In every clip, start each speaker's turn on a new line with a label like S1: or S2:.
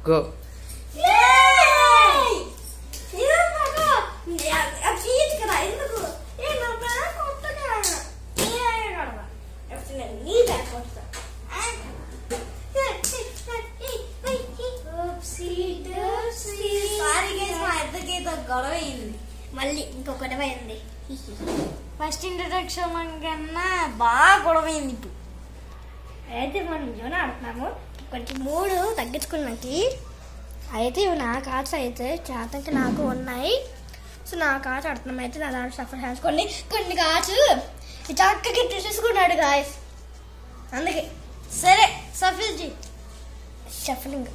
S1: Go.
S2: గొడవ అయింది, మళ్ళీ ఇంకొకటి అయింది. ఫస్ట్ ఇంట్రడక్షన్ కన్నా బాగా గొడవ అయింది. ఇప్పుడు అయితే మనం జోన్ ఆడుతున్నాము. కొంచెం మూడు తగ్గించుకున్నాకి అయితే ఇవి నా కార్డ్స్ అయితే చేతకి నాకు ఉన్నాయి. సో నా కార్డ్స్ ఆడుతున్నాం. అయితే నా దాంట్లో షఫల్ హ్యాండ్స్ కొన్ని కార్డ్స్ చక్కకి తీసేసుకున్నాడు గాయస్. అందుకే సరే షఫలింగ్.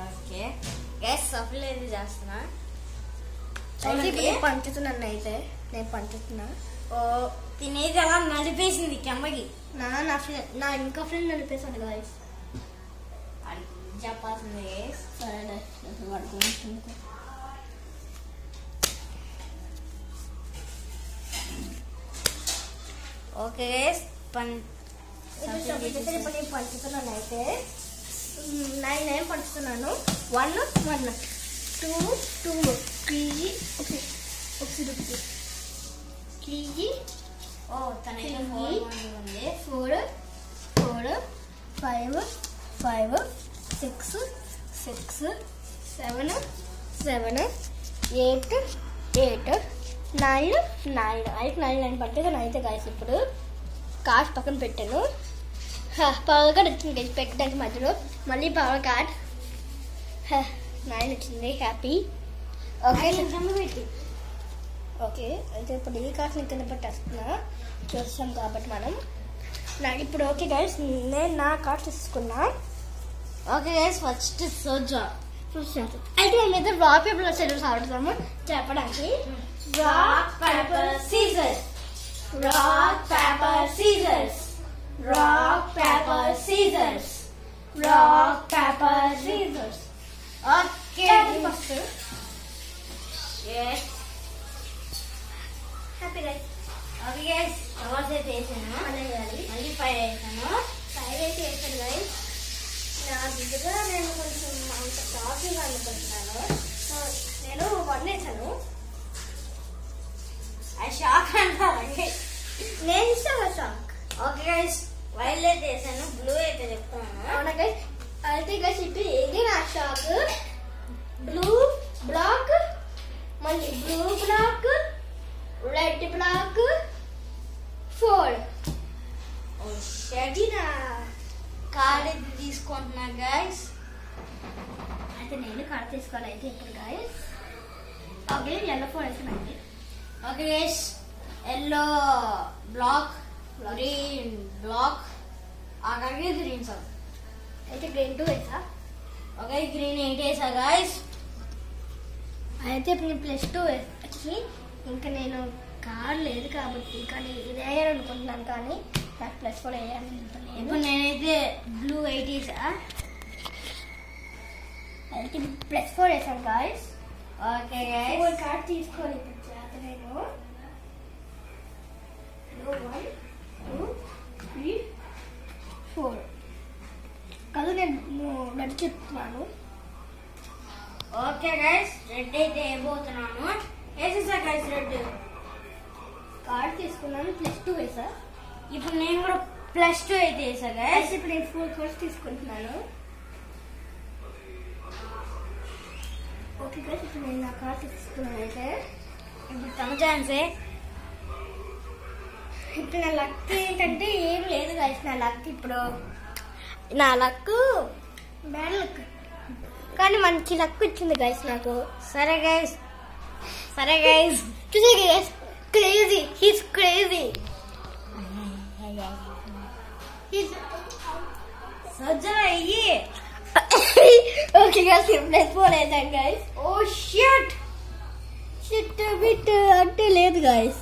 S2: ఓకే గ్యాస్ షఫల్ ఏది చేస్తున్నా పంచుతున్నాను. అయితే నేను పంచుతున్నా. ఓ తినేది అలా నడిపేసింది కెమ్మకి. నా ఇంకా ఫ్రెండ్ నడిపేసాడు గాయస్. చెప్పాల్సింది సరే పడుకుంటుంది. ఓకే గైస్ ఇప్పుడు నేను పంచుతున్నాను. అయితే నేను పంచుతున్నాను. 1 1 2 2 3 4 4 5 5 6 6 7 7 8 8 9 9 అయితే 9 పట్టేసాను. అయితే గాయస్ ఇప్పుడు కార్డ్ పక్కన పెట్టాను. పవర్ కార్డ్ వచ్చింది పెట్టడానికి మధ్యలో మళ్ళీ పవర్ కార్డ్ 9 వచ్చింది. హ్యాపీ. ఓకే అయితే ఇప్పుడు ఈ కార్డ్ని కింద పెట్టేస్తున్నా చూస్తాం కాబట్టి మనం ఇప్పుడు. ఓకే గైస్ నేను నా కార్డ్స్ తీసుకున్నా. ఓకే గైస్ ఫస్ట్ సోజా అయితే మేము అయితే రాక్ పేపర్ సీజర్స్ ఆడుతాము చెప్పడానికి. Rock paper scissors, rock paper scissors, rock paper scissors, rock paper scissors. Okay first happy guys. Okay guys అవర్స్ అయితే వేసాను. మళ్ళీ 5 వేసాను. 5 అయితే వేసాను గైస్. నా దిగుగా నేను కొంచెం అంత షాకింగ్ అనుకుంటున్నాను. నేను 1 వేసాను. అది షాక్ అంటారు. నేను ఇస్తాను షాక్. ఓకే గైస్ వైలెట్ వేసాను. బ్లూ అయితే చెప్తాను. అవునా గైస్ అయితే గైస్ ఇప్పుడు ఏది నా షాక్. బ్లూ బ్లాక్, మళ్ళీ బ్లూ బ్లాక్, రెడ్ బ్లాక్, 4. షడినా కార్డ్ అయితే తీసుకుంటున్నా గైస్. అయితే నేను కార్డ్ తీసుకోవాలి. అయితే ఇప్పుడు గైస్ ఓకే ఎల్లో 4 వేసానండి. Okay guys yellow black, green black, అలాగే గ్రీన్ సార్ అయితే గ్రీన్ 2 వేసా. ఓకే గ్రీన్ 8 వేసా గైస్. అయితే ఇప్పుడు నేను +2 వచ్చి ఇంకా నేను కార్డ్ లేదు కాబట్టి కానీ ఇది వేయాలనుకుంటున్నాను. కానీ నాకు +4 వేయాలి. ఇప్పుడు నేనైతే బ్లూ 8 వేసా. అయితే +4 వేసాను గాయస్. ఓకే గైస్ కార్డ్ తీసుకోవాలి. ఇప్పుడు చేత నేను 1 2 3 4 కాదు నేను రెడ్ చెప్తున్నాను. ఓకే గైస్ రెడ్ అయితే వేయబోతున్నాను. వేసేసా గైస్ రెడ్ కార్డ్ తీసుకున్నాను. +2 వేసా. ఇప్పుడు నేను కూడా +2 అయితే వేసా గైస్. ఇప్పుడు నేను 4 కార్డ్స్ తీసుకుంటున్నాను. ఓకే గైస్ ఇప్పుడు నేను నా కార్డ్ తీసుకున్నాను. అయితే ఇప్పుడు తమ ఛాన్సే. ఇప్పుడు నా లక్ ఏంటంటే ఏం లేదు గైస్. నా లక్ ఇప్పుడు నా లక్ బ్యాడ్ లక్ కానీ మంచి లక్ వచ్చింది గైస్ నాకు. సరే గైస్ చూసే guys crazy, he's crazy. Okay guys +4 వేసాను గైస్. ఓ షిట్ బిట్ అంటే లేదు గైస్.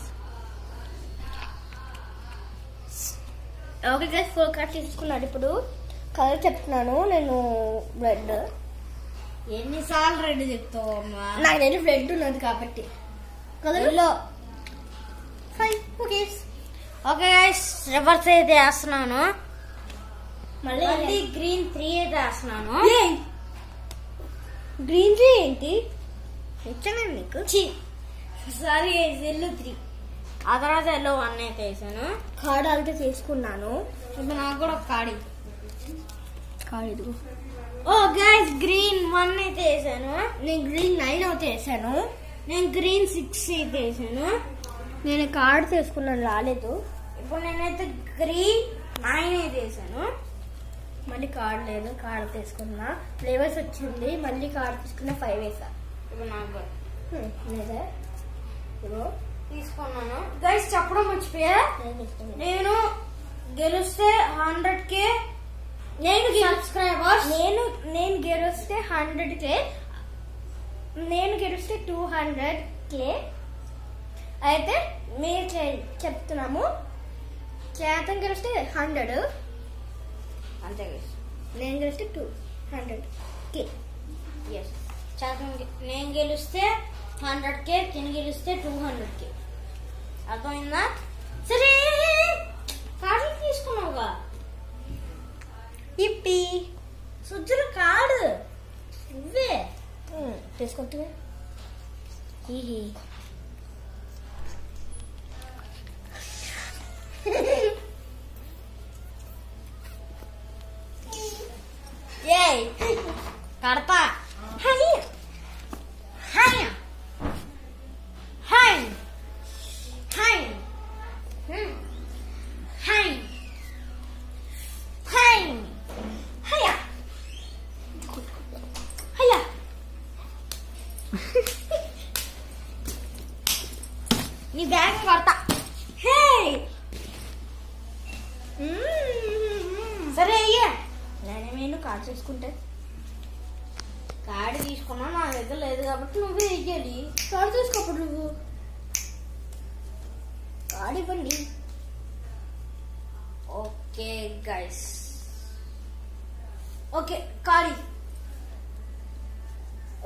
S2: ఓకే గైస్ 4 కార్డ్స్ తీసుకున్నాడు. ఇప్పుడు కలర్ చెప్తున్నాను నేను. రెడ్. ఎన్నిసార్లు రెడ్ చెప్తావు అమ్మా? నాకు నేను రెడ్ ఉన్నది కాబట్టి కలర్లో 5. ఓకే ఓకే గైస్ రివర్స్ అయితే వేస్తున్నాను. మళ్ళీ గ్రీన్ 3 అయితే వేస్తున్నాను. గ్రీన్ 3 ఏంటి ఇచ్చాను నీకు? Sorry yellow 3.
S1: ఆ తర్వాత ఎల్లో 1 అయితే వేసాను.
S2: కార్డ్ అయితే తీసుకున్నాను.
S1: ఇప్పుడు నాకు కూడా ఒక కార్డ్
S2: ఇదిగో.
S1: ఓ గైస్ గ్రీన్ 1 అయితే వేసాను.
S2: నేను గ్రీన్ 9 అయితే వేసాను.
S1: నేను గ్రీన్ 6 అయితే వేసాను.
S2: నేను కార్డ్ తీసుకున్నాను, రాలేదు.
S1: ఇప్పుడు నేనైతే గ్రీన్ 9 అయితే వేసాను.
S2: మళ్ళీ కార్డ్ లేదు, కార్డ్ తీసుకున్నా. ఫ్లేవర్స్ వచ్చింది, మళ్ళీ కార్డ్ తీసుకున్నా 5 వేసా.
S1: ఇప్పుడు నాకు కూడా
S2: లేదా ఇదిగో
S1: తీసుకున్నాను. గైస్ చెప్పడం మర్చిపోయా, నేను గెలిస్తే 100K సబ్స్క్రైబర్స్.
S2: నేను గెలిస్తే 100K, నేను గెలిస్తే 200K అయితే మీరు చెప్తున్నాము. చేతం గెలిస్తే 100,
S1: అంతే గైస్.
S2: నేను గెలిస్తే 200K.
S1: ఎస్, నేను గెలిస్తే 100K, తిని గెలిస్తే 200K. అర్థమైందా? సరే కార్డు తీసుకున్నావుగా.
S2: ఇప్పి
S1: సుజ్జుల కార్డు నువ్వే
S2: తీసుకుంటే
S1: కడతా. నీ బ్యాగ్ కడతా. సరే అయ్యా,
S2: నేను కార్డు తీసుకుంటే.
S1: కార్డు తీసుకున్నా, నా దగ్గర లేదు కాబట్టి నువ్వే వెయ్యాలి.
S2: కార్డు తీసుకోప్పుడు నువ్వు కార్డు ఇవ్వండి.
S1: Okay guys, okay card.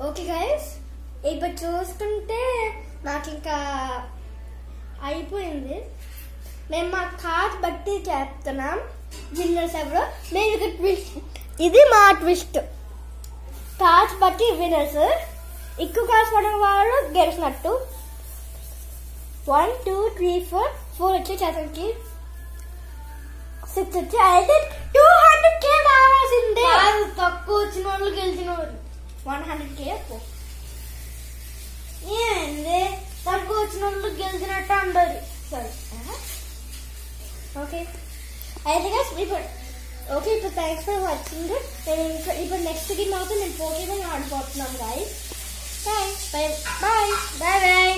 S2: Okay guys, ఇప్పుడు చూసుకుంటే నాకు ఇంకా అయిపోయింది. మేము మా కార్డ్ బట్టి చెప్తున్నాం విన్నర్స్ ఎవరు. మేము ఇక్కడ ట్విస్ట్, ఇది మా ట్విస్ట్. కార్డ్స్ బట్టి విన్నర్స్. ఎక్కువ కార్డ్స్ పడిన వాళ్ళు గెలిచినట్టు. 1 2 3 4 వచ్చే చేతకి 6 వచ్చి అయితే 200K రావాల్సిందే.
S1: తక్కువ వచ్చిన వాళ్ళు గెలిచిన వాళ్ళు
S2: 100K.
S1: ఏంది తక్కువ వచ్చిన వాళ్ళు గెలిచినట్టు అంటారు.
S2: సరే ఓకే అయితే గైస్ ఇప్పుడు ఓకే, ఇప్పుడు థ్యాంక్స్ ఫర్ వాచింగ్. ఇప్పుడు నెక్స్ట్ గేమ్ అవుతుంది, నేను పోకేమో ఆడిపోతున్నాను guys. Bye bye bye bye.